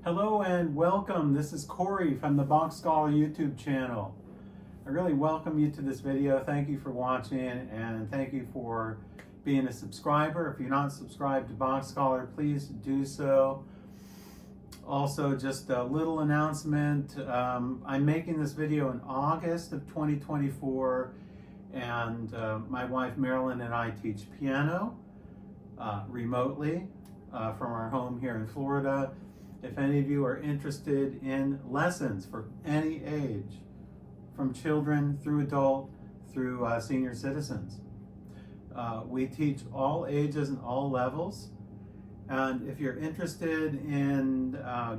Hello and welcome. This is Corey from the Bach Scholar YouTube channel. I really welcome you to this video. Thank you for watching and thank you for being a subscriber. If you're not subscribed to Bach Scholar, please do so. Also, just a little announcement. I'm making this video in August of 2024, and my wife Marilyn and I teach piano remotely from our home here in Florida. If any of you are interested in lessons for any age, from children through adult, through senior citizens, we teach all ages and all levels. And if you're interested in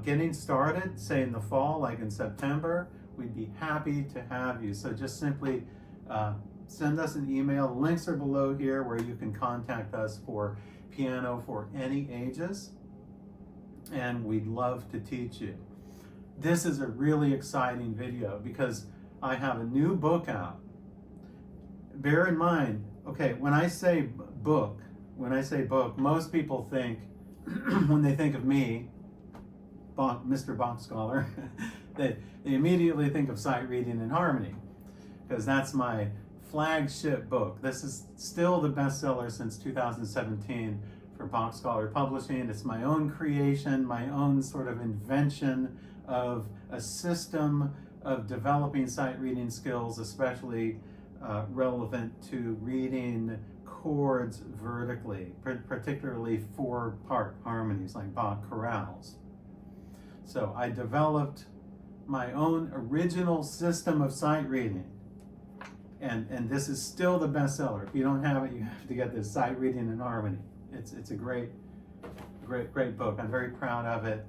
getting started, say in the fall, like in September, we'd be happy to have you. So just simply send us an email. Links are below here where you can contact us for piano for any ages. And we'd love to teach you. This is a really exciting video because I have a new book out. Bear in mind, okay, when I say book, most people think, when they think of me, Mr. Bach Scholar, they immediately think of Sight Reading and Harmony, because that's my flagship book. This is still the bestseller since 2017 for Bach Scholar Publishing. It's my own creation, my own sort of invention of a system of developing sight reading skills, especially relevant to reading chords vertically, particularly 4-part harmonies like Bach chorales. So I developed my own original system of sight reading. And this is still the bestseller. If you don't have it, you have to get this, Sight Reading and Harmony. It's a great book. I'm very proud of it.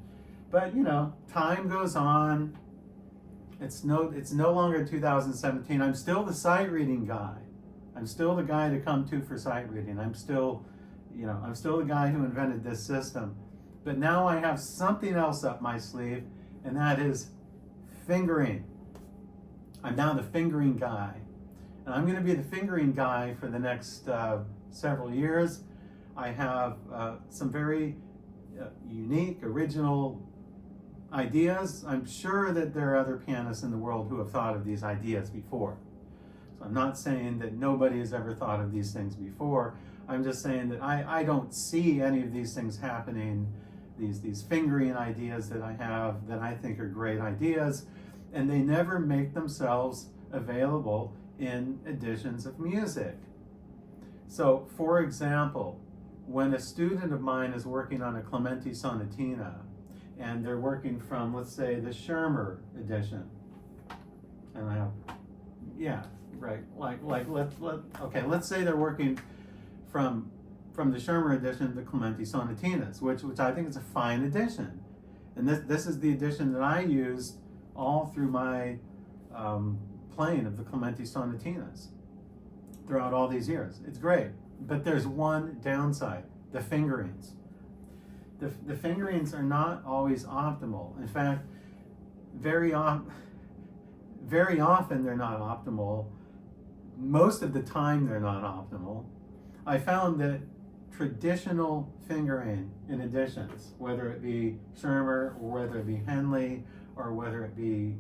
But you know, time goes on. It's no longer 2017. I'm still the sight reading guy. I'm still the guy to come to for sight reading. I'm still the guy who invented this system. But now I have something else up my sleeve, and that is fingering. I'm now the fingering guy. And I'm going to be the fingering guy for the next several years. I have some very unique, original ideas. I'm sure that there are other pianists in the world who have thought of these ideas before. So I'm not saying that nobody has ever thought of these things before. I'm just saying that I don't see any of these things happening, these fingering ideas that I have that I think are great ideas, and they never make themselves available in editions of music. So, for example, when a student of mine is working on a Clementi Sonatina, and they're working from, let's say, the Schirmer edition, and I have, yeah, right, let's say they're working from the Schirmer edition, the Clementi Sonatinas, which I think is a fine edition, and this is the edition that I used all through my playing of the Clementi Sonatinas throughout all these years. It's great, but there's one downside: the fingerings. The fingerings are not always optimal. In fact, very often they're not optimal. Most of the time they're not optimal. I found that traditional fingering in editions, whether it be Schirmer or whether it be Henley or whether it be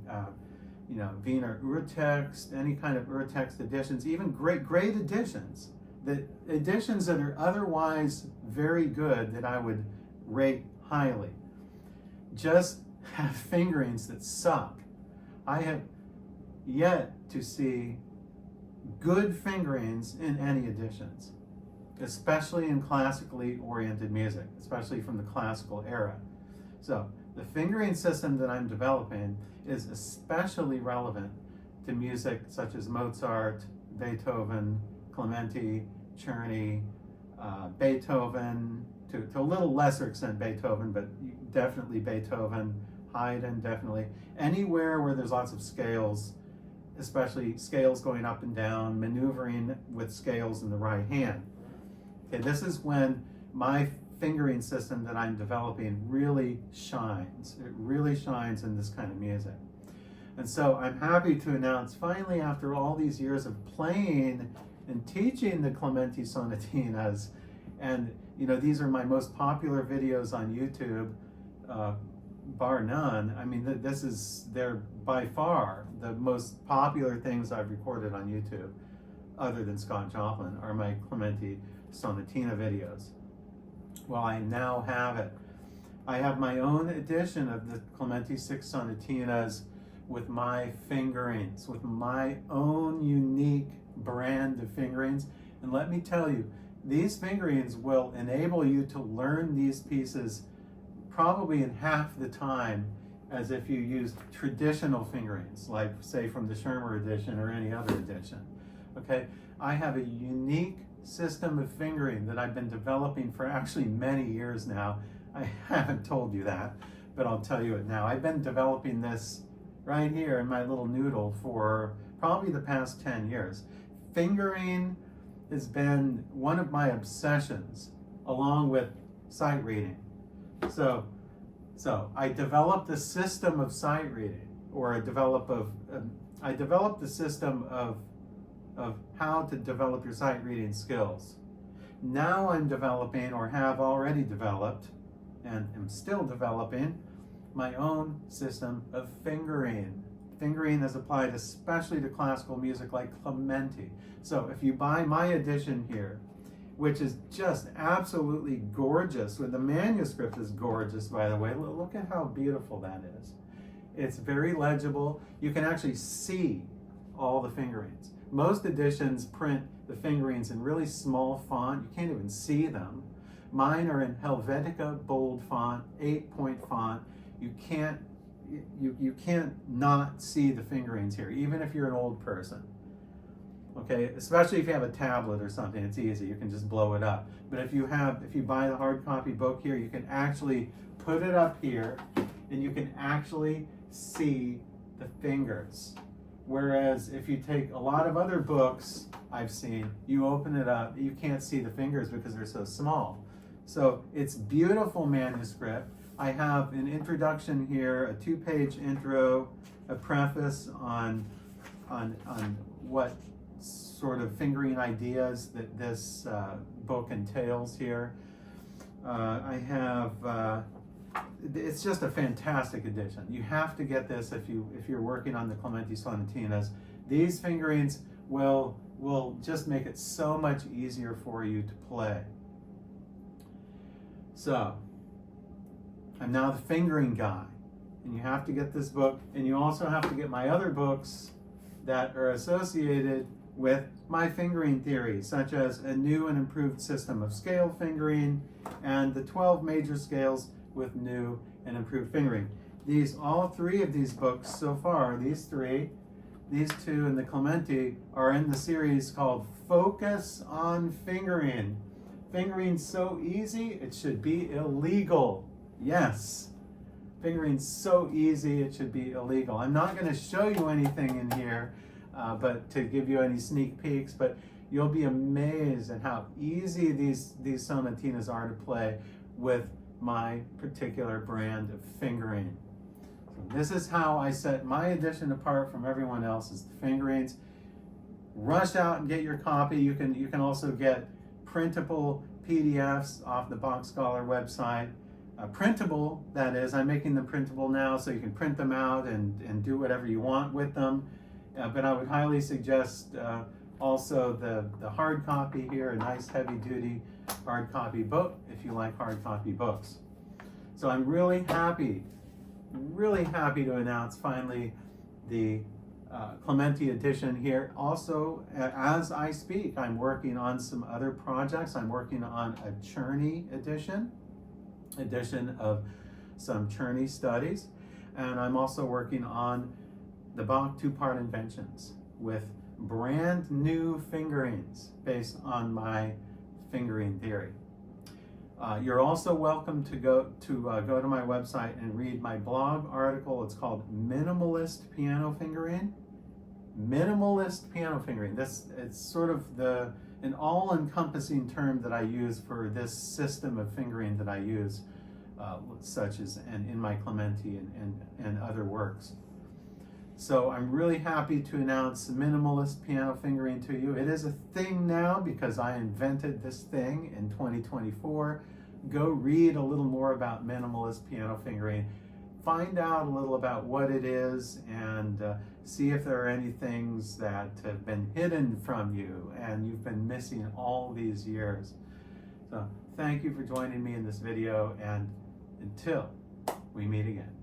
Wiener Urtext, any kind of Urtext editions, even great editions, editions that are otherwise very good that I would rate highly, just have fingerings that suck. I have yet to see good fingerings in any editions, especially in classically oriented music, especially from the classical era. So the fingering system that I'm developing is especially relevant to music such as Mozart, Beethoven, Clementi, Czerny, Beethoven, to a little lesser extent Beethoven, but definitely Beethoven, Haydn, definitely. Anywhere where there's lots of scales, especially scales going up and down, maneuvering with scales in the right hand. Okay, this is when my fingering system that I'm developing really shines. It really shines in this kind of music. And so I'm happy to announce, finally, after all these years of playing and teaching the Clementi Sonatinas, and these are my most popular videos on YouTube, bar none. I mean, they're by far the most popular things I've recorded on YouTube, other than Scott Joplin, are my Clementi Sonatina videos. Well, I now have it. I have my own edition of the Clementi 6 Sonatinas with my fingerings, with my own unique brand of fingerings. And let me tell you, these fingerings will enable you to learn these pieces probably in half the time as if you used traditional fingerings, like say from the Schirmer edition or any other edition. Okay, I have a unique system of fingering that I've been developing for actually many years now. I haven't told you that, but I'll tell you it now. I've been developing this right here in my little noodle for probably the past 10 years. Fingering has been one of my obsessions, along with sight reading. So I developed a system of sight reading, or I developed the system of how to develop your sight reading skills. Now I'm developing, or have already developed, and am still developing, my own system of fingering. Fingering is applied especially to classical music like Clementi. So if you buy my edition here, which is just absolutely gorgeous, the manuscript is gorgeous, by the way. Look at how beautiful that is. It's very legible. You can actually see all the fingerings. Most editions print the fingerings in really small font. You can't even see them. Mine are in Helvetica bold font, 8-point font. You can't not see the fingerings here, even if you're an old person. Okay, especially if you have a tablet or something, it's easy. You can just blow it up. But if you buy the hard copy book here, you can actually put it up here and you can actually see the fingers. Whereas if you take a lot of other books I've seen, you open it up, you can't see the fingers because they're so small. So it's beautiful manuscript. I have an introduction here, a 2-page intro, a preface on what sort of fingering ideas that this book entails here. I have, it's just a fantastic edition. You have to get this if you're working on the Clementi Sonatinas. These fingerings will just make it so much easier for you to play. So, I'm now the fingering guy, and you have to get this book, and you also have to get my other books that are associated with my fingering theory, such as a new and improved system of scale fingering and the 12 major scales with new and improved fingering. All three of these books so far, these two, and the Clementi, are in the series called Focus on Fingering. Fingering's so easy, it should be illegal. Yes, fingering's so easy, it should be illegal. I'm not going to show you anything in here, but to give you any sneak peeks, but you'll be amazed at how easy these sonatinas are to play with my particular brand of fingering. So this is how I set my edition apart from everyone else's, the fingerings. Rush out and get your copy. You can also get printable PDFs off the Bach Scholar website. Printable, that is, I'm making them printable now so you can print them out and do whatever you want with them. But I would highly suggest also the hard copy here, a nice heavy-duty hard copy book if you like hard copy books. So I'm really happy to announce finally the Clementi edition here. Also, as I speak, I'm working on some other projects. I'm working on a Czerny edition of some Czerny studies, and I'm also working on the Bach 2-part inventions with brand new fingerings based on my fingering theory. You're also welcome to go to my website and read my blog article. It's called Minimalist Piano Fingering. Minimalist piano fingering. It's sort of an all-encompassing term that I use for this system of fingering that I use, such as in my Clementi and other works. So I'm really happy to announce minimalist piano fingering to you. It is a thing now because I invented this thing in 2024. Go read a little more about minimalist piano fingering. find out a little about what it is and see if there are any things that have been hidden from you and you've been missing all these years. So thank you for joining me in this video, and until we meet again.